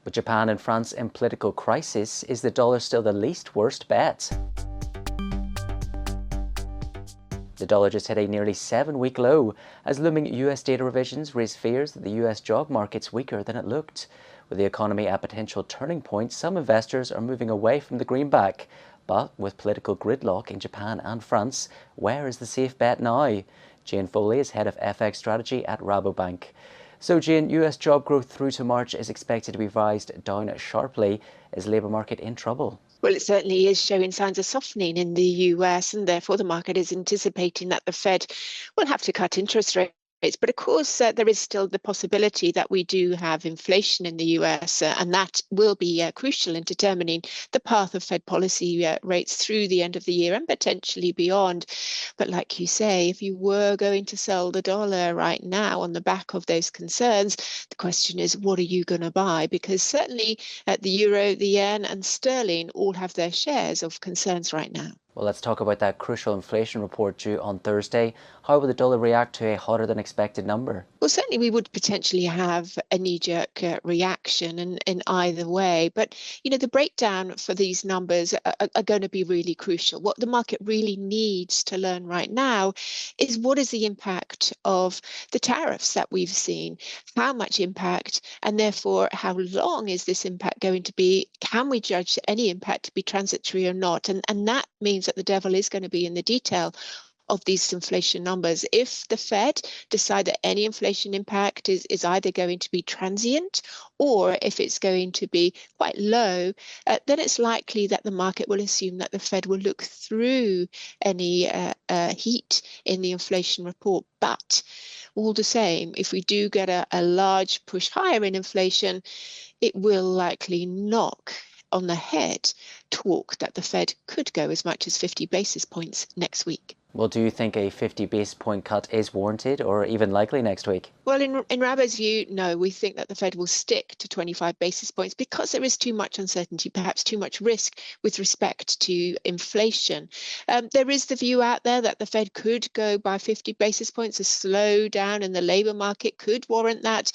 With Japan and France in political crisis, is the dollar still the least worst bet? The dollar just hit a nearly 7-week low as looming US data revisions raise fears that the US job market's weaker than it looked. With the economy at potential turning point, some investors are moving away from the greenback. But with political gridlock in Japan and France, where is the safe bet now? Jane Foley is head of FX strategy at Rabobank. So Jane, US job growth through to March is expected to be revised down sharply. Is the labour market in trouble? Well, it certainly is showing signs of softening in the US, and therefore the market is anticipating that the Fed will have to cut interest rates. But of course, there is still the possibility that we do have inflation in the US, and that will be crucial in determining the path of Fed policy rates through the end of the year and potentially beyond. But like you say, if you were going to sell the dollar right now on the back of those concerns, the question is, what are you going to buy? Because certainly the euro, the yen, and sterling all have their shares of concerns right now. Well, let's talk about that crucial inflation report due on Thursday. How will the dollar react to a hotter than expected number? Well, certainly we would potentially have a knee-jerk reaction in either way. But, the breakdown for these numbers are going to be really crucial. What the market really needs to learn right now is what is the impact of the tariffs that we've seen? How much impact? And therefore, how long is this impact going to be? Can we judge any impact to be transitory or not? And that means that the devil is going to be in the detail of these inflation numbers. If the Fed decide that any inflation impact is either going to be transient or if it's going to be quite low, then it's likely that the market will assume that the Fed will look through any heat in the inflation report. But all the same, if we do get a large push higher in inflation, it will likely knock on the head talk that the Fed could go as much as 50 basis points next week. Well, do you think a 50 basis point cut is warranted or even likely next week? Well, in Rabo's view, no, we think that the Fed will stick to 25 basis points because there is too much uncertainty, perhaps too much risk with respect to inflation. There is the view out there that the Fed could go by 50 basis points. A slowdown in the labour market could warrant that.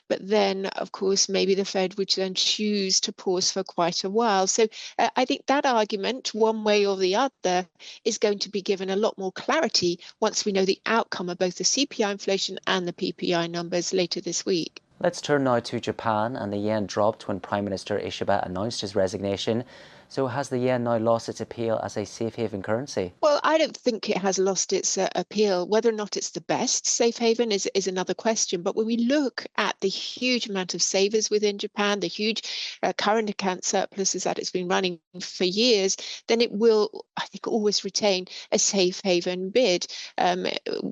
But then, of course, maybe the Fed would then choose to pause for quite a while. So I think that argument, one way or the other, is going to be given a lot more clarity once we know the outcome of both the CPI inflation and the PPI numbers later this week. Let's turn now to Japan, and the yen dropped when Prime Minister Ishiba announced his resignation. So has the yen now lost its appeal as a safe haven currency? Well, I don't think it has lost its appeal. Whether or not it's the best safe haven is another question. But when we look at the huge amount of savers within Japan, the huge current account surpluses that it's been running for years, then it will, I think, always retain a safe haven bid.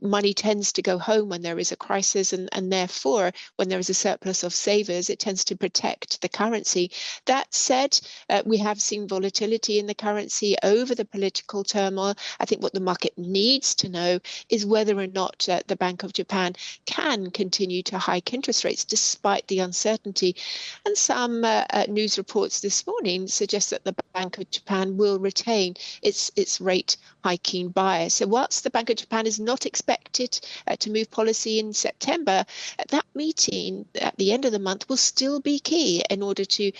Money tends to go home when there is a crisis, and therefore, when there is a surplus of savers, it tends to protect the currency. That said, we have seen volatility in the currency over the political turmoil. I think what the market needs to know is whether or not the Bank of Japan can continue to hike interest rates despite the uncertainty. And some news reports this morning suggest that the Bank of Japan will retain its rate hiking bias. So whilst the Bank of Japan is not expected to move policy in September, that meeting at the end of the month will still be key in order to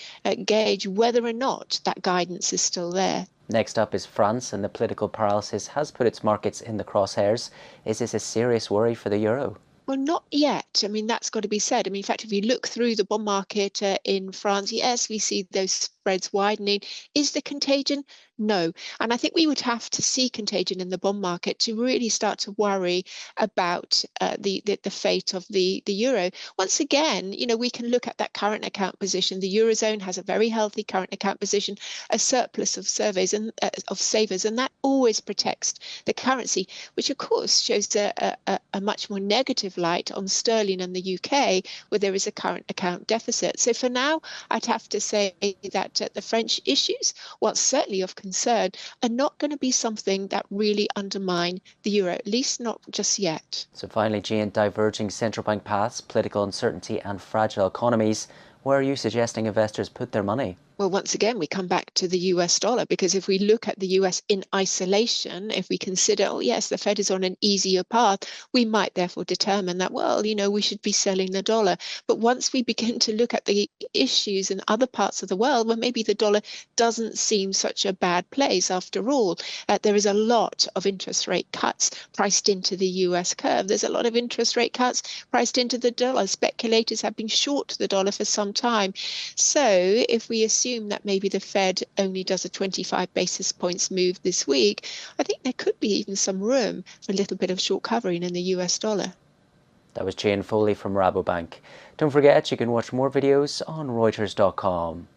gauge whether or not that guidance is still there. Next up is France, and the political paralysis has put its markets in the crosshairs. Is this a serious worry for the euro? Well, not yet. I mean, that's got to be said. I mean, in fact, if you look through the bond market in France, yes, we see those spreads widening. Is the contagion? No. And I think we would have to see contagion in the bond market to really start to worry about the fate of the euro. Once again, we can look at that current account position. The Eurozone has a very healthy current account position, a surplus of surveys and of savers, and that always protects the currency, which of course shows a much more negative light on sterling and the UK, where there is a current account deficit. So for now, I'd have to say that the French issues, while certainly of concern, are not going to be something that really undermine the euro, at least not just yet. So finally, Jane, diverging central bank paths, political uncertainty and fragile economies. Where are you suggesting investors put their money? Well, once again, we come back to the US dollar, because if we look at the US in isolation, if we consider, oh, yes, the Fed is on an easier path, we might therefore determine that, well, we should be selling the dollar. But once we begin to look at the issues in other parts of the world, well, maybe the dollar doesn't seem such a bad place after all. There is a lot of interest rate cuts priced into the US curve. There's a lot of interest rate cuts priced into the dollar. Speculators have been short the dollar for some time. So if we assume that maybe the Fed only does a 25 basis points move this week, I think there could be even some room for a little bit of short covering in the US dollar. That was Jane Foley from Rabobank. Don't forget, you can watch more videos on Reuters.com.